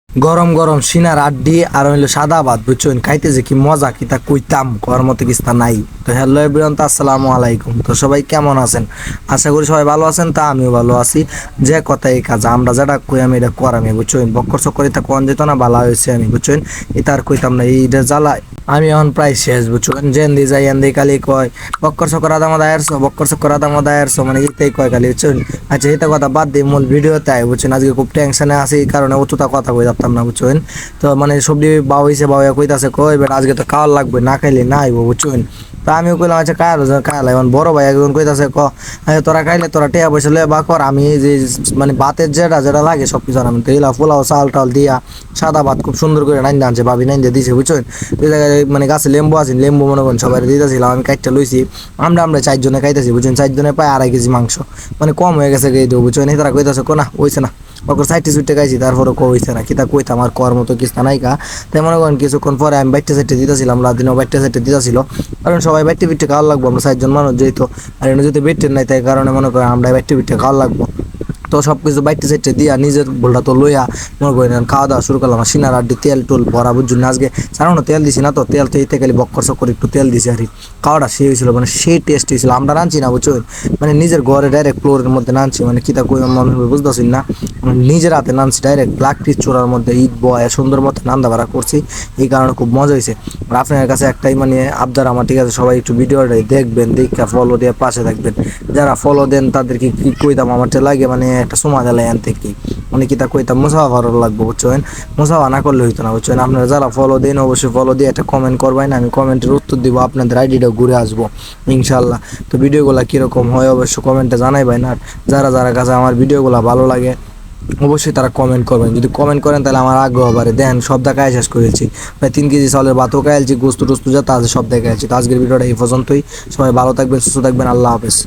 গরম গরম সিনার আড্ডি আর হইলো সাদা ভাত বুঝছেন খাইতে যে কি মজা কি তা কইতাম করার মতো কিস্তা নাই। তো হ্যালো এভরিওয়ান, তো আসসালামু আলাইকুম। তো সবাই কেমন আছেন? আশা করি সবাই ভালো আছেন। তা আমিও ভালো আছি। যে কথা এই কাজ আমরা যেটা কই আমি এটা করামি বুঝছেন, বক্কর চক্কর এটা কোন যেত না ভালো হয়েছে আমি বুঝছেন, এটা আর কইতাম না এইটা জ্বালা। আমি এখন প্রায় শেষ বুঝছেন, জেন্দি যাই এন্দি খালি কয় বক্কর চক্কর আদা মাদা আয়ারছো, বক্কর চক্কর আদা মাদা আয়ারছো, মানে এটাই কয় খালি বুঝছেন। আচ্ছা এটা কথা বাদ দিয়ে মূল ভিডিওতে আয় বুঝছেন, আজকে খুব টেনশনে আছি এই কারণে অতটা কথা কই যাতাম না বুঝছেন। তো মানে সবজি বাউ হইছে বাউয়া কইতাছে কই বেটা আজকে তো খাওয়ার লাগবে, না খাইলে না আইব বুঝছেন। তা আমিও কইলাম আচ্ছা খাইলাম। এখন বড় ভাই একজন কইতাছে তোরা খাইলে তোরা টেয়া পয়সা লয়ে বা কর, আমি যে মানে ভাতের যেটা যেটা লাগে সব কিছু আমি তেলা পোলাও চাল টাল দিয়া সাদা ভাত খুব সুন্দর করে নাইন আনছে, ভাবি নাইন দিয়ে দিছে বুঝছেন। ওই জায়গায় মানে গাছে লেম্বু আছে, লেম্বু মনে করেন সবাই দিতেছিলাম, আমি কাইটটা লইছি। আমরা 4 জনে খাইতেছি বুঝছেন, 4 জনে প্রায় 2.5 কেজি মাংস, মানে কম হয়ে গেছে গেই দেবো বুঝছেন। তারা কইতাছে না হইছে না, ওকে সাইটে সুইটে খাইছি তারপরে কইছে না কিতা কইতাম আর কর মতো কিস্তা নাই কা। তাই মনে করেন কিছুক্ষণ পরে আমি বাইটে সাইটে দিতেছিলাম, রাত দিনও বাইটে সাইটে দিতেছিল, কারণ সবাই বাইটে পিঠে খাওয়া লাগবো, আমরা 4 জন মানুষ যেহেতু। আর এনে যদি বেটে নাই তাই কারণে মনে করেন আমরা বাইটে পিঠে খাওয়া লাগবো। তো সব কিছু বাইটে সাইটে দিয়া নিজের ভুলটা তো লইয়া মনে করেন খাওয়া দাওয়া শুরু করলাম। সিনার আড্ডি তেল টুল ভরা বুঝুন আজকে সারানো তেল দিছি না, তো তেল তো এতে খালি বক্কর চক্কর একটু তেল দিছি আর কি। খাওয়াটা সেই হয়েছিল, মানে সেই টেস্ট হয়েছিল। আমরা রাঁধছি না বুঝছেন, মানে নিজের ঘরে ডাইরেক্ট ফ্লোরের মধ্যে নানছি, মানে কিতা কই মনে বুঝতেছি না, নিজের হাতে নানছি ডাইরেক্ট লাকড়ির চূড়ার মধ্যে ঈদ বয় সুন্দর মতো নান্দা ভাড়া করছি, এই কারণে খুব মজা হয়েছে। আর আপনার কাছে একটাই মানে আবদার আমার, ঠিক আছে সবাই একটু ভিডিওটাই দেখবেন, দেখে ফলো দিয়ে পাশে থাকবেন। যারা ফলো দেন তাদেরকে কি কইতাম আমার লাগে মানে একটা সময় দিলে এন থেকে মানে কিতা কইতাম মুসাফা ভালো লাগবে বুঝছেন, মুসাফা না করলে হইতো না বুঝছেন। আপনারা যারা ফলো দেন অবশ্যই ফলো দিয়ে একটা কমেন্ট করবেন, আমি কমেন্টের উত্তর দিব, আপনাদের আইডিটা ঘুরে আসবো ইনশাল্লাহ। তো ভিডিওগুলো কীরকম হয় অবশ্যই কমেন্টে জানাইবেন। আর যারা যারা কাছে আমার ভিডিওগুলো ভালো লাগে অবশ্যই তারা কমেন্ট করবেন, যদি কমেন্ট করেন তাহলে আমার আগ্রহ বাড়ে। দেন সব দেখায় শেষ করেছি, প্রায় 3 কেজি চালের ভাতও খাইছি, গোস্ত টোস্ত যা তা সব দেখাইছি। তো আজকের ভিডিওটা এই পর্যন্তই। সবাই ভালো থাকবেন, সুস্থ থাকবেন, আল্লাহ হাফেজ।